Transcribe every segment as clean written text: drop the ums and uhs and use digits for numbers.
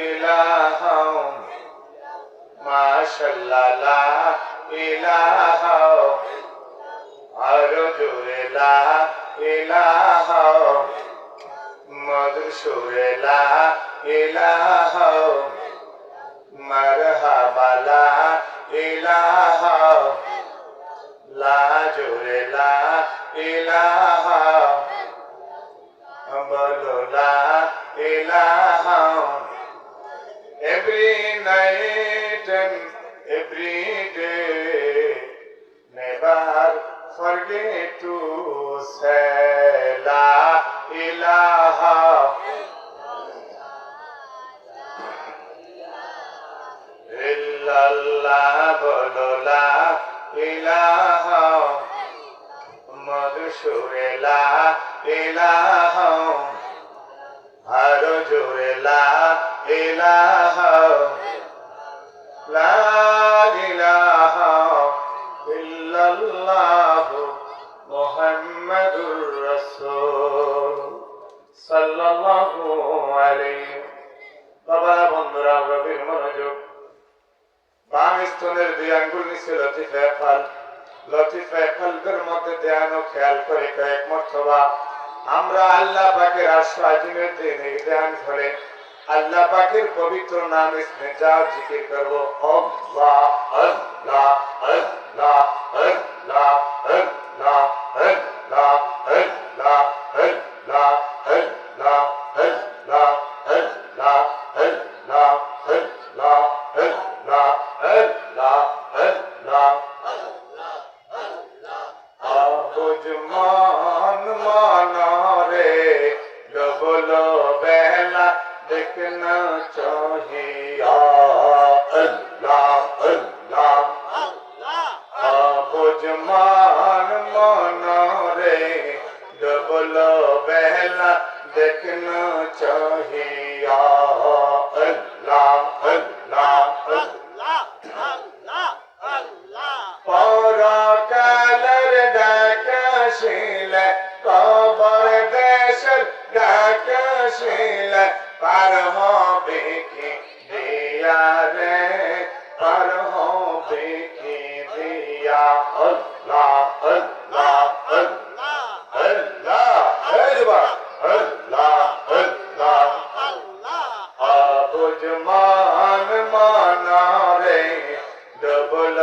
ইলাহা মাশাআল্লাহ লা ইলাহা আরো জোরে লা ইলাহা মধুর সুরে লা ইলাহা মারহাবা লা ইলাহা লা জোরে লা ইলাহা বলো লা ইলাহা every night and every day never forget to say la ilaha illallah bolo la ilaha madhusure la ilaha haro jore la ilaha la ilaha illallah muhammadur rasul sallallahu alayhi বাবা বন্ধুরা রবির মনোযোগ বাম স্তনের দুই আঙ্গুল নিচে লতিফা কলবের মধ্যে ধ্যান ও খেয়াল করে কয়েক মর্তবা আমরা আল্লাহ পাকের আশীর্বাদের দিন এই ধ্যান করে আল্লাহ পাকের পবিত্র নাম ইসমে যা জিকির করব আল্লাহ আল্লাহ আল্লাহ আল্লাহ আল্লাহ আল্লাহ আল্লাহ আল্লাহ আল্লাহ আল্লাহ আল্লাহ আল্লাহ আল্লাহ আল্লাহ আল্লাহ আল্লাহ আবুজ মান মানরে ডবলো বেলা দেখনা চাহিয়া আল্লাহ আল্লাহ আবুজ মান মানরে ডবলো বেলা দেখনা চাহিয়া আল্লাহ আল্লাহ পরকালের ডাকাশিলে কবর দেশের ডাকাশিলে পার হবে কি দিয়া রে পার হবে কি দিয়া আল্লাহ আল্লাহ আল্লাহ আল্লাহ আল্লাহ আল্লাহ আবুজ মান মানারে ডবল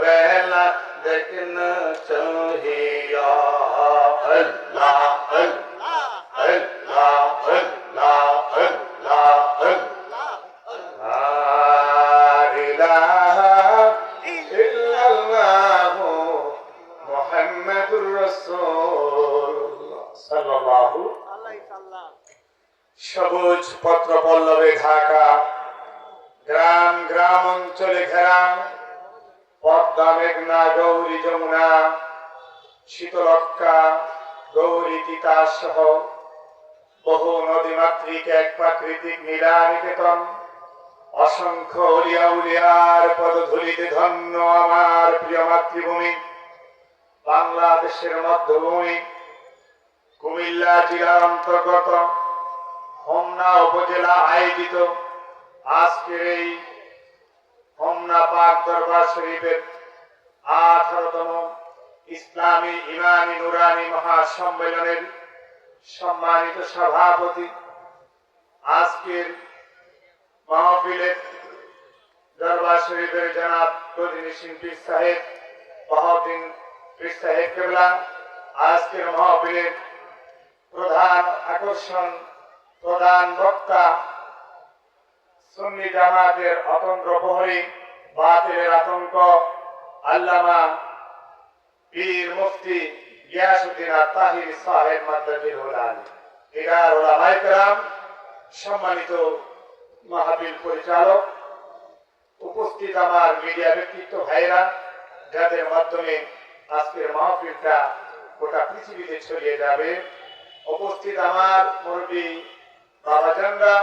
বেলা দেখনা চাহিয়া আল্লাহ আল্লাহ আল্লাহ আল্লাহ আল্লাহ আল্লাহ লা ইলাহা ইল্লাল্লাহ মুহাম্মাদুর রাসূলুল্লাহ সাল্লাল্লাহু আলাইহি সাল্লাম সবুজ পত্র পল্লবে ঢাকা গ্রাম গ্রাম অঞ্চলে ঘেরা পদ্মা মেঘনা গৌরী যমুনা শীতলক্ষ্যা গৌরী তিতাস সহ বহু নদীমাতৃক এক প্রাকৃতিক নীলানিকেতন অসংখ্য অলিয়া উলিয়ার পদধূলিতে ধন্য আমার প্রিয় মাতৃভূমি বাংলাদেশের মধ্যভূমি কুমিল্লা জেলার অন্তর্গত হোমনা উপজেলা আয়োজিত আজকের এই হোমনা পাক দরবার শরীফের 18তম ইসলামী ইমানি নুরানি মহাসম্মেলনের সম্মানিত সভাপতি আজকের মাহফিলের দরবার শরীফের জনাব প্রতিনিধি পীর সাহেব বাহাউদ্দিন পীর সাহেব কেবলা আজকের মাহফিলের প্রধান আকর্ষণ প্রধান বক্তা সুন্নি জামাতের অতন্ত্র প্রহরী বাতিলের আতঙ্ক আল্লামা পীর মুফতি গিয়াসউদ্দিন আত-তাহিরি সাহেব মাদ্দাজিহুল আলী কিরার উলামায়ে কেরাম সম্মানিত মাহফিল পরিচালক উপস্থিত আমার মিডিয়া ব্যক্তিত্ব ভাইরা যাদের মাধ্যমে আজকের মাহফিলটা গোটা পৃথিবীতে ছড়িয়ে যাবে উপস্থিত আমার মুরব্বী বাবাজানরা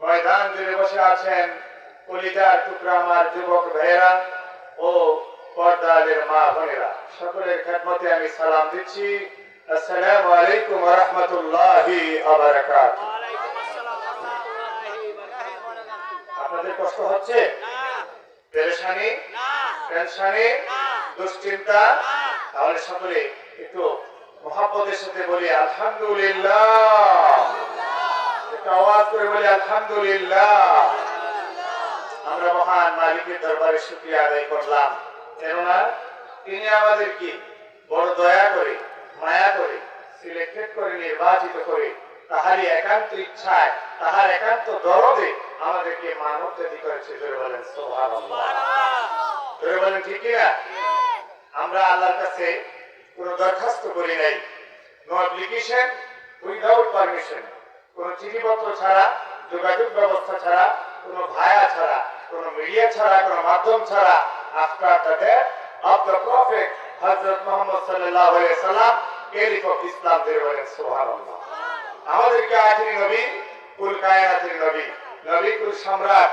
ময়দান জুড়ে বসে আছেন কলিজার টুকরা আমার যুবক ভাইয়েরা ও পর্দাদের মা বোনেরা সকলের খেদমতে আমি সালাম দিচ্ছি আসসালামু আলাইকুম ওয়া রাহমাতুল্লাহি ওয়া বারাকাতুহু। কষ্ট হচ্ছে? পেরেশানি, টেনশনে, দুশ্চিন্তা? তাহলে সকলে একটু মহব্বতের সাথে বলি আলহামদুলিল্লাহ, একটু আওয়াজ করে বলি আলহামদুলিল্লাহ। আমরা মহান মালিকের দরবারে শুকরিয়া আদায় করলাম, কেননা তিনি আমাদের কি বড় দয়া করে, মায়া করে, সিলেক্টেড করে, নির্বাচিত করে, তাহারই একান্ত ইচ্ছায়, তাহার একান্ত দরদে আমাদেরকে মানব জাতি করেছে। জোরে বলেন সুবহানাল্লাহ, জোরে বলেন ঠিক কিনা? আমরা আল্লাহর কাছে কোনো দরখাস্ত করি নাই, নো অ্যাপ্লিকেশন উইদাউট পারমিশন, কোনো চিঠিপত্র ছাড়া, যোগাযোগ ব্যবস্থা ছাড়া, কোনো ভায়া ছাড়া, কোনো মিডিয়া ছাড়া, কোনো মাধ্যম ছাড়া, after the death of the prophet হযরত মুহাম্মদ সাল্লাল্লাহু আলাইহি সাল্লাম, ক্যালিফ অফ ইসলাম। জোরে বলেন সুবহানাল্লাহ। আমাদেরকে আখিরি নবী, কুল কায়নাতের নবী, নবী কুল সম্রাট,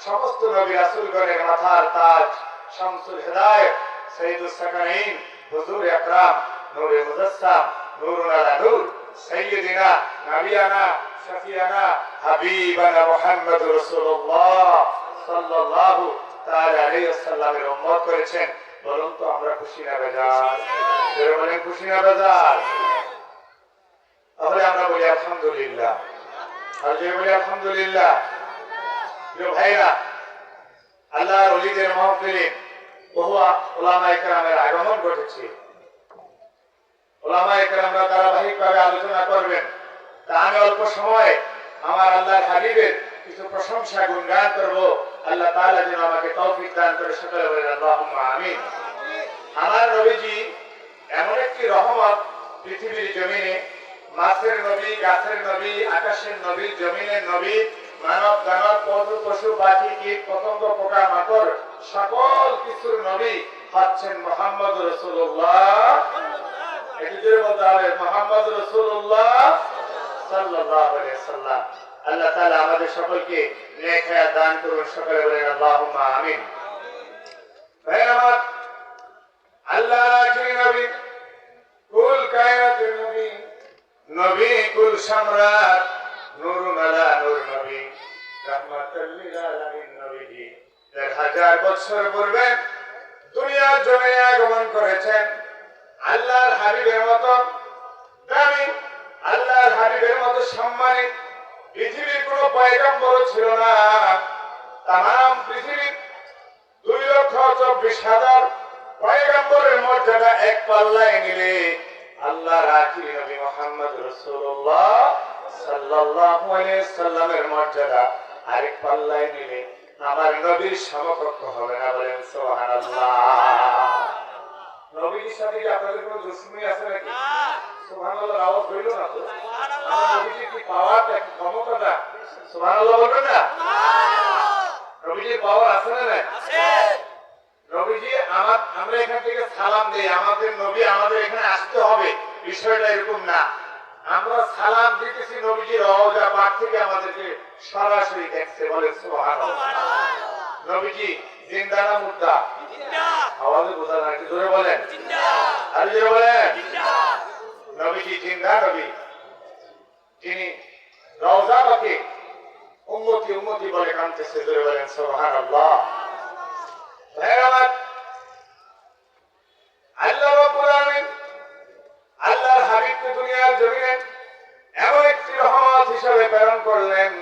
সমস্ত নবী রাসূলগণের মাথার তাজ, শামসুল হিদায়াত, সাইয়্যিদুস সাকাইন, হুজুর আকরাম, নূরে মুজাসসাম, নূরুন আলা নূর, সাইয়্যিদিনা নবিয়ানা শফিয়ানা হাবিবানা মুহাম্মদুর রাসূলুল্লাহ সাল্লাল্লাহু তাআলা আলাইহি ওয়াসাল্লামের উম্মত করেছেন। বলুন তো আমরা খুশি না বেজার? জোরে বলেন খুশি না বেজার? তাহলে আমরা বলি আলহামদুলিল্লাহ, আর যে বলি আলহামদুলিল্লাহ। প্রিয় ভাইরা, আল্লাহর ওলিদের মাহফিলে বহু উলামায়ে কেরামের আগমন ঘটেছে। উলামায়ে কেরামরা ধারাবাহিকভাবে আলোচনা করবেন। তা আমি অল্প সময়ে আমার আল্লাহর হাবিবের কিছু প্রশংসা গুণগান করব। আল্লাহ তাআলা যেন আমাকে তৌফিক দান করে। সকলে বলেন আল্লাহুম্মা আমিন। আমার নবীজি এমন একটি রহমত, পৃথিবীর জমিনে মাছের নবী, গাছের নবী, আকাশের নবী, জমিনের নবী, মানব দানব, পশু পাখি, কীট পতঙ্গ, পোকা মাকড়, সকল কিছুর নবী হচ্ছেন মুহাম্মদুর রাসূলুল্লাহ। একটু জোরে বলতে হবে, মুহাম্মদুর রাসূলুল্লাহ সাল্লাল্লাহু আলাইহি ওয়াসাল্লাম। আল্লাহ তাআলা আমাদের সকলকে নেক হায়াত দান করুন। সকলে বলেন আল্লাহুম্মা আমিন। ভাইরা, আল্লাহর আখিরি নবী, কুল কায়নাতের নবী, নবী কুল সম্রাট, নূরুন আলা নূর নবী, রাহমাতুল লিল আলামিন নবীজি ১০০০ বছর পূর্বে দুনিয়ার জমিনে আগমন করেছেন। আল্লাহর হাবিবের মতো দামি, আল্লাহর হাবিবের মতো সম্মানী পৃথিবীর কোনো পয়গম্বর ছিল না। তামাম পৃথিবীর ২,২৪,০০০ পয়গম্বরের মর্যাদা এক পাল্লায় নিলে আল্লাহর আখিরি নবী মুহাম্মদ রাসূলুল্লাহ সাল্লাল্লাহু আলাইহি সাল্লামের মর্যাদা আরেক পাল্লায় নিলে আমার নবীর সমকক্ষ হবে না। বলেন সুবহানাল্লাহ। নবীর সাথে কি আপনাদের কোনো দুশমনি আছে নাকি? সুবহানাল্লাহ আওয়াজ হইল না তো? আমার নবীর কি পাওয়ারটা, কি ক্ষমতাটা? সুবহানাল্লাহ বলবেন না? নবীর পাওয়ার আছে না? আছে। নবীজি আমরা এখান থেকে সালাম দেই, আমাদের নবী আমাদের এখানে আসতে হবে, বিষয়টা এরকম না। আমরা সালাম দিতেছি, নবীজি রওজা পাক থেকে আমাদেরকে সরাসরি দেখছে। বলেন সুবহানাল্লাহ। নবীজি জিন্দা না মুর্দা? জিন্দা। আওয়াজে বোঝা না, একটু জোরে বলেন। জিন্দা। আরে জোরে বলেন। জিন্দা। নবীজি জিন্দা নবী, তিনি রওজা পাকে উম্মতি উম্মতি বলে কাঁদতেছে। জোরে বলেন সুবহানাল্লাহ। আল্লাহ রাব্বুল আলামিন আল্লাহর হাবিবকে দুনিয়ার জমিনে এমন একটি রহমত হিসেবে প্রেরণ করলেন।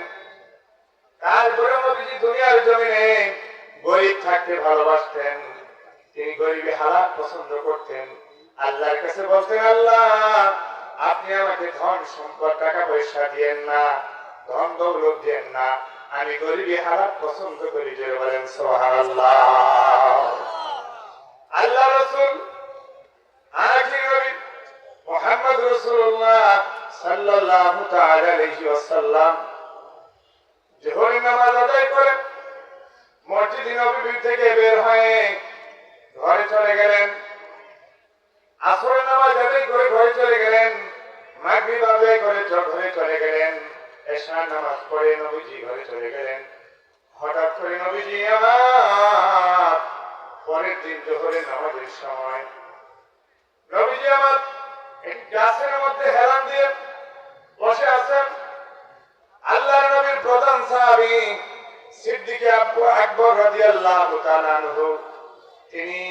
তারপরে নবীজি দুনিয়ার জমিনে গরিব থাকতে ভালোবাসতেন। তিনি গরিবী হালাত পছন্দ করতেন। আল্লাহর কাছে বলতেন, আল্লাহ আপনি আমাকে ধন সম্পদ, টাকা পয়সা দিয়েন না, ধন দৌলত দিয়েন না, আমি গরিবী হালাত পছন্দ করি। যে বলেন সুবহানাল্লাহ। আল্লাহ রাসূল আখির নবী মুহাম্মদ রাসূলুল্লাহ সাল্লাল্লাহু তাআলা আলাইহি ওয়াসাল্লাম যোহরের নামাজ আদায় করে মসজিদ নববী থেকে বের হয়ে ঘরে চলে গেলেন। আসরের নামাজ আদায় করে ঘরে চলে গেলেন। মাগরিব আদায় করে ঘরে চলে গেলেন। এশার নামাজ পড়ে নবীজি ঘরে চলে গেলেন। হঠাৎ করে নবীজি আমার পরের দিন যোহরের নামাজের সময় নবীজি আমার একটি গাছের মধ্যে হেলান দিয়ে বসে আছেন। আল্লাহর নবীর প্রধান সাহাবী সিদ্দিক আবু আকবর রাদিয়াল্লাহু তাআলা আনহু তিনি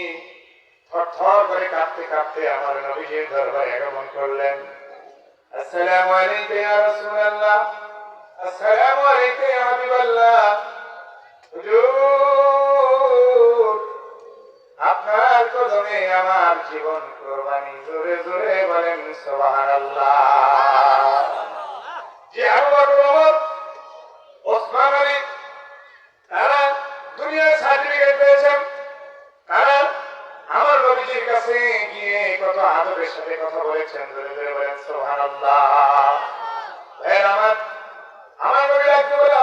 থরথর করে কাঁপতে কাঁপতে আমার নবীজির দরবারে আগমন করলেন। আসসালামু আলাইকা ইয়া রাসূলুল্লাহ, আসসালামু আলাইকা ইয়া হাবিবাল্লাহ। হুজুর, আপনার কদমে আমার জীবন কুরবানি। জোরে জোরে বলেন সুবহানাল্লাহ। যে আবু বকর, ওমর, ওসমান আলী তারা দুনিয়ার সার্টিফিকেট পেয়েছেন, তারা আমার নবীজির কাছে গিয়ে কত আদবের সাথে কথা বলেছেন। জোরে জোরে বলেন সুবহানাল্লাহ। ভাইয়ের আমার নবী ডাকতে বলে